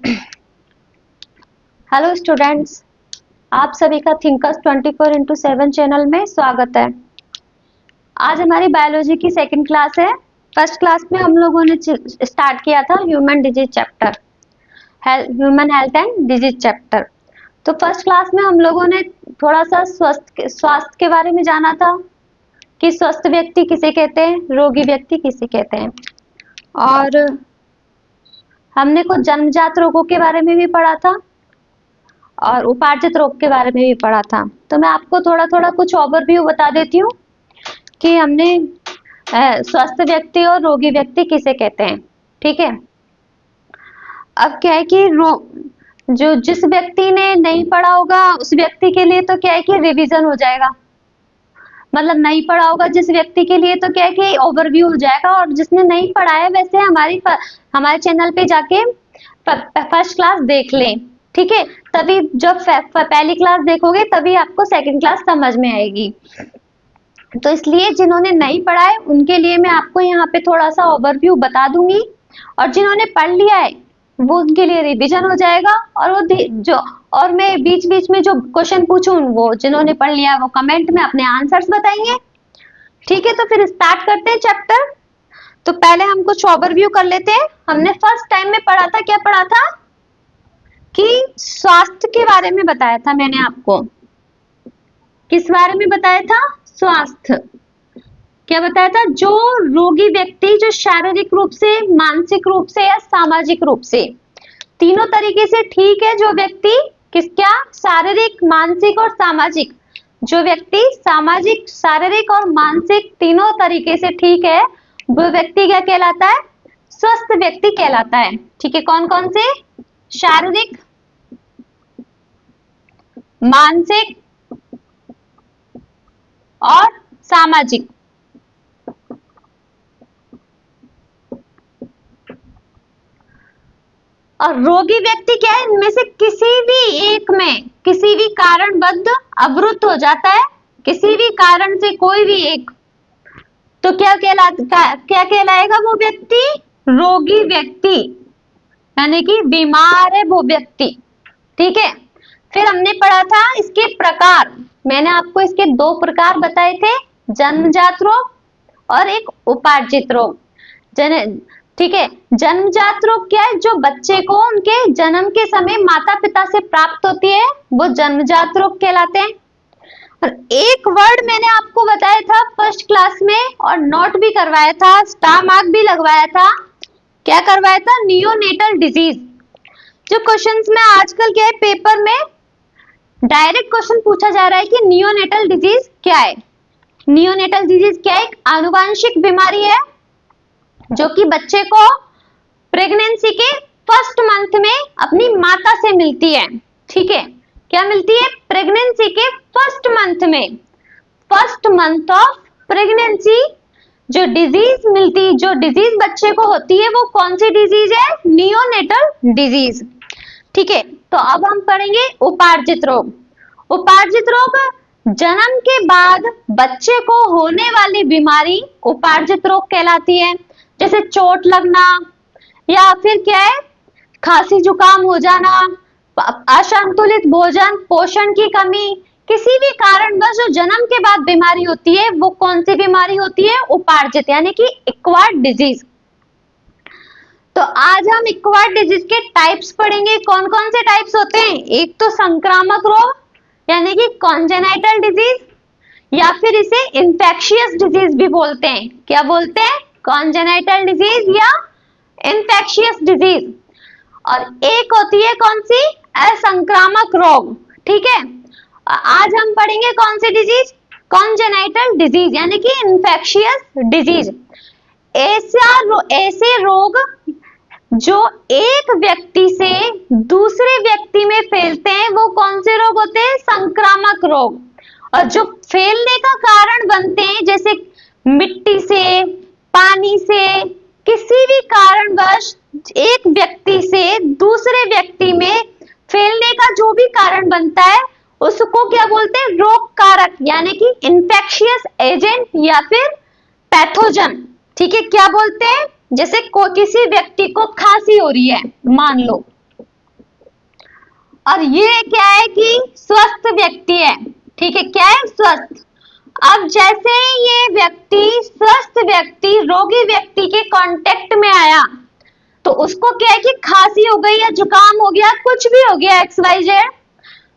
Hello students, आप सभी का थिंकर्स 24x7 चैनल में स्वागत है। आज हमारी बायोलॉजी की सेकंड क्लास है। फर्स्ट क्लास में हम लोगों ने स्टार्ट किया था human disease chapter, human health and disease chapter. तो फर्स्ट क्लास में हम लोगों ने थोड़ा सा स्वास्थ्य के बारे में जाना था कि स्वस्थ व्यक्ति किसे कहते हैं, रोगी व्यक्ति किसे कहते हैं, और हमने कुछ जन्मजात रोगों के बारे में भी पढ़ा था और उपार्जित रोग के बारे में भी पढ़ा था। तो मैं आपको थोड़ा थोड़ा कुछ ओवरव्यू बता देती हूँ कि हमने स्वस्थ व्यक्ति और रोगी व्यक्ति किसे कहते हैं। ठीक है, अब क्या है कि जो जिस व्यक्ति ने नहीं पढ़ा होगा उस व्यक्ति के लिए तो क्या है कि रिवीजन हो जाएगा, मतलब नहीं पढ़ा होगा जिस व्यक्ति के लिए तो क्या है कि ओवरव्यू हो जाएगा, और जिसने नहीं पढ़ा है वैसे हमारे चैनल पे जाके फर्स्ट क्लास देख लें। ठीक है, तभी जब पहली क्लास देखोगे तभी आपको सेकंड क्लास समझ में आएगी। तो इसलिए जिन्होंने नहीं पढ़ा है उनके लिए मैं आपको यहाँ पे थोड़ा सा ओवरव्यू बता दूंगी, और जिन्होंने पढ़ लिया है वो उनके लिए रिवीजन हो जाएगा। और मैं बीच बीच में जो क्वेश्चन पूछूं वो जिन्होंने पढ़ लिया वो कमेंट में अपने आंसर्स बताएंगे। ठीक है, तो फिर स्टार्ट करते हैं चैप्टर। तो पहले हम कुछ ओवरव्यू कर लेते हैं। हमने फर्स्ट टाइम में पढ़ा था, क्या पढ़ा था कि स्वास्थ्य के बारे में बताया था। मैंने आपको किस बारे में बताया था? स्वास्थ्य। क्या बताया था? जो रोगी व्यक्ति जो शारीरिक रूप से, मानसिक रूप से या सामाजिक रूप से, तीनों तरीके से ठीक है, जो व्यक्ति क्या शारीरिक, मानसिक और सामाजिक, जो व्यक्ति सामाजिक, शारीरिक और मानसिक तीनों तरीके से ठीक है वो व्यक्ति क्या कहलाता है? स्वस्थ व्यक्ति कहलाता है। ठीक है, कौन कौन से? शारीरिक, मानसिक और सामाजिक। और रोगी व्यक्ति क्या है? इनमें से किसी भी एक में किसी भी कारणबद्ध अवरुद्ध हो जाता है, किसी भी कारण से कोई भी एक, तो क्या कहलाएगा वो व्यक्ति? रोगी व्यक्ति, यानी कि बीमार है वो व्यक्ति। ठीक है, फिर हमने पढ़ा था इसके प्रकार। मैंने आपको इसके दो प्रकार बताए थे, जन्मजात रोग और एक उपार्जित रोग। ठीक है, जन्मजात रोग क्या है? जो बच्चे को उनके जन्म के समय माता पिता से प्राप्त होती है वो जन्मजात रोग कहलाते हैं। और एक वर्ड मैंने आपको बताया था फर्स्ट क्लास में और नोट भी करवाया था, स्टार मार्क भी लगवाया था। क्या करवाया था? Neonatal disease. जो क्वेश्चंस में आजकल क्या है, पेपर में डायरेक्ट क्वेश्चन पूछा जा रहा है कि नियोनेटल डिजीज क्या है। नियोनेटल डिजीज क्या है? एक आनुवांशिक बीमारी है जो कि बच्चे को प्रेगनेंसी के फर्स्ट मंथ में अपनी माता से मिलती है। ठीक है, क्या मिलती है? प्रेगनेंसी के फर्स्ट मंथ में, फर्स्ट मंथ ऑफ प्रेगनेंसी जो डिजीज बच्चे को होती है वो कौन सी डिजीज है? Neonatal disease. ठीक है, तो अब हम पढ़ेंगे उपार्जित रोग। उपार्जित रोग जन्म के बाद बच्चे को होने वाली बीमारी उपार्जित रोग कहलाती है। जैसे चोट लगना, या फिर क्या है, खांसी जुकाम हो जाना, असंतुलित भोजन, पोषण की कमी, किसी भी कारणवश जो जन्म के बाद बीमारी होती है वो कौन सी बीमारी होती है? उपार्जित, यानी कि एक्वायर्ड डिजीज। तो आज हम एक्वायर्ड डिजीज के टाइप्स पढ़ेंगे। कौन कौन से टाइप्स होते हैं? एक तो संक्रामक रोग यानी कि कॉन्जेनाइटल डिजीज, या फिर इसे इंफेक्शियस डिजीज भी बोलते हैं। क्या बोलते हैं? कॉन्जेनाइटल डिजीज या इंफेक्शियस डिजीज। और एक होती है कौन सी? असंक्रामक रोग। ठीक है, आज हम पढ़ेंगे कौन सी डिजीज? कॉन्जेनाइटल डिजीज यानी कि इंफेक्शियस डिजीज। ऐसे रोग जो एक व्यक्ति से दूसरे व्यक्ति में फैलते हैं वो कौन से रोग होते हैं? संक्रामक रोग। और जो फैलने का कारण बनते हैं, जैसे मिट्टी से, पानी से, किसी भी कारणवश एक व्यक्ति से दूसरे व्यक्ति में फैलने का जो भी कारण बनता है उसको क्या बोलते हैं? रोग कारक, यानी कि इंफेक्शियस एजेंट या फिर पैथोजन। ठीक है, क्या बोलते हैं? जैसे किसी व्यक्ति को खांसी हो रही है मान लो, और ये क्या है कि स्वस्थ व्यक्ति है, ठीक है, क्या है, स्वस्थ। अब जैसे ये व्यक्ति, स्वस्थ व्यक्ति रोगी व्यक्ति के कांटेक्ट में आया तो उसको क्या है कि खांसी हो गई या जुकाम हो गया, कुछ भी हो गया XYZ,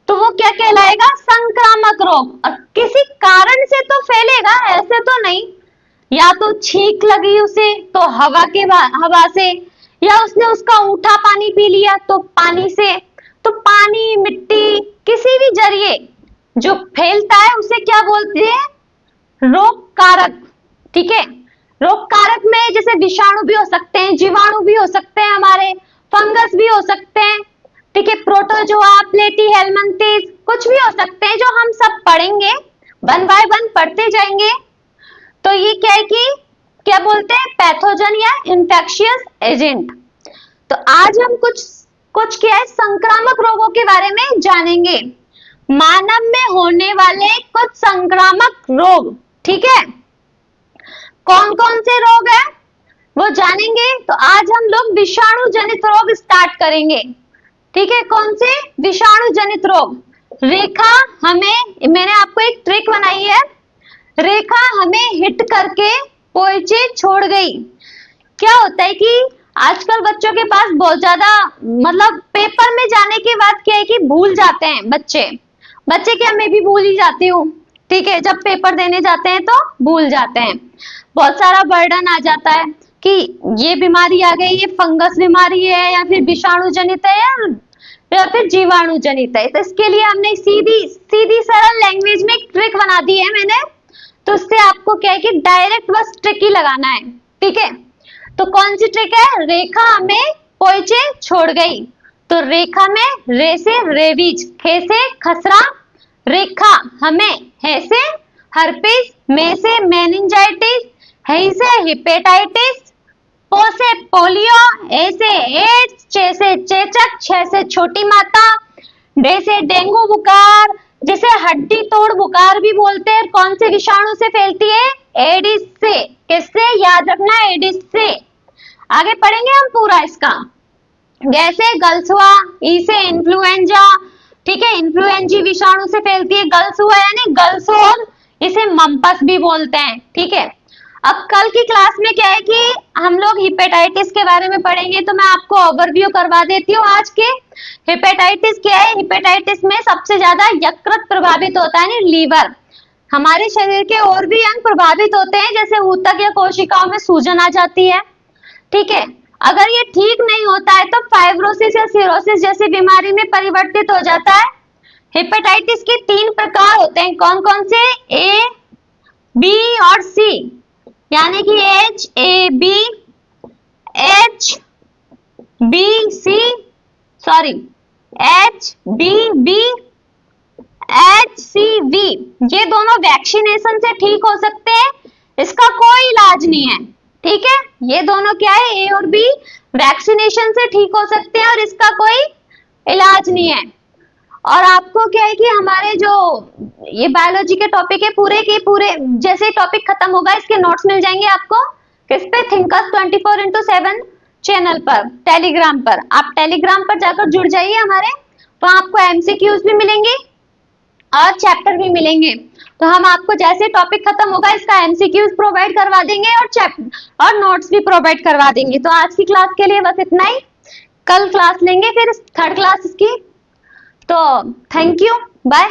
तो वो क्या कहलाएगा, संक्रामक रोग। और किसी कारण से तो फैलेगा, ऐसे तो नहीं, या तो छींक लगी उसे तो हवा से, या उसने उसका ऊठा पानी पी लिया तो पानी से, तो पानी, मिट्टी, किसी भी जरिए जो फैलता है उसे क्या बोलते हैं, रोग कारक, ठीक है। रोग कारक में जैसे विषाणु भी हो सकते हैं, जीवाणु भी हो सकते हैं, हमारे फंगस भी हो सकते हैं, ठीक है, प्रोटोजोआ, प्लेटी हेलमिंथेस, कुछ भी हो सकते हैं, जो हम सब पढ़ेंगे, वन बाय वन पढ़ते जाएंगे। तो ये क्या है कि क्या बोलते हैं, पैथोजन या इंफेक्शियस एजेंट। तो आज हम कुछ क्या है, संक्रामक रोगों के बारे में जानेंगे, मानव में होने वाले कुछ संक्रामक रोग, ठीक है। कौन कौन से रोग हैं वो जानेंगे। तो आज हम लोग विषाणु जनित रोग स्टार्ट करेंगे, ठीक है। कौन से, विषाणु जनित रोग। रेखा हमें, मैंने आपको एक ट्रिक बनाई है, रेखा हमें हिट करके पोइचे छोड़ गई। क्या होता है कि आजकल बच्चों के पास बहुत ज्यादा, मतलब पेपर में जाने के बाद क्या है कि भूल जाते हैं बच्चे क्या, मैं भी भूल ही जाती हूँ, ठीक है, जब पेपर देने जाते हैं तो भूल जाते हैं, बहुत सारा बर्डन आ जाता है कि ये बीमारी आ गई, ये फंगस बीमारी है या फिर विषाणु जनित है या फिर जीवाणु जनित है। तो इसके लिए हमने सीधी सरल लैंग्वेज में एक ट्रिक बना दी है मैंने, तो उससे आपको क्या है कि डायरेक्ट बस ट्रिक ही लगाना है, ठीक है। तो कौन सी ट्रिक है, रेखा हमें पोइचे छोड़ गई। तो रेखा में रे से रेबीज, खे से खसरा, रेखा हमें, है से हर्पिस, में से मेनिंजाइटिस, है से हेपेटाइटिस, पो से पोलियो, ए से एड्स, चे से चेचक, छ से छोटी माता, डे से डेंगू बुखार, जिसे हड्डी तोड़ बुखार भी बोलते हैं। कौन से विषाणु से फैलती है, एडिस से। किससे, याद रखना, एडिस से। आगे पढ़ेंगे हम पूरा इसका। जैसे गलसुआ, ई से इन्फ्लुएंजा, ठीक है, इन्फ्लुएंजी विषाणु से फैलती है। गलसुआ यानी गलसोल, इसे मम्पस भी बोलते हैं, ठीक है। अब कल की क्लास में क्या है कि हम लोग हेपेटाइटिस के बारे में पढ़ेंगे, तो मैं आपको ओवरव्यू करवा देती हूँ आज के। हेपेटाइटिस क्या है, हेपेटाइटिस में सबसे ज्यादा यकृत प्रभावित होता है, लीवर। हमारे शरीर के और भी अंग प्रभावित होते हैं, जैसे ऊतक या कोशिकाओं में सूजन आ जाती है, ठीक है। अगर ये ठीक नहीं होता है तो फाइब्रोसिस या सिरोसिस जैसी बीमारी में परिवर्तित हो जाता है। हेपेटाइटिस के 3 प्रकार होते हैं, कौन कौन से, ए, बी और सी, यानी कि HAB, HBC, sorry HBB, HCV। ये दोनों वैक्सीनेशन से ठीक हो सकते हैं, इसका कोई इलाज नहीं है, ठीक है। ये दोनों क्या है, ए और बी, वैक्सीनेशन से ठीक हो सकते हैं और इसका कोई इलाज नहीं है। और आपको क्या है कि हमारे जो ये बायोलॉजी के टॉपिक है पूरे के पूरे, जैसे टॉपिक खत्म होगा इसके नोट्स मिल जाएंगे आपको किस पे, थिंकर्स 24/7 चैनल पर, टेलीग्राम पर। आप टेलीग्राम पर जाकर जुड़ जाइए हमारे, वहां आपको MCQs भी मिलेंगे और चैप्टर भी मिलेंगे। तो हम आपको जैसे टॉपिक खत्म होगा इसका MCQs प्रोवाइड करवा देंगे और नोट्स भी प्रोवाइड करवा देंगे। तो आज की क्लास के लिए बस इतना ही, कल क्लास लेंगे फिर 3rd क्लास की। तो थैंक यू, बाय।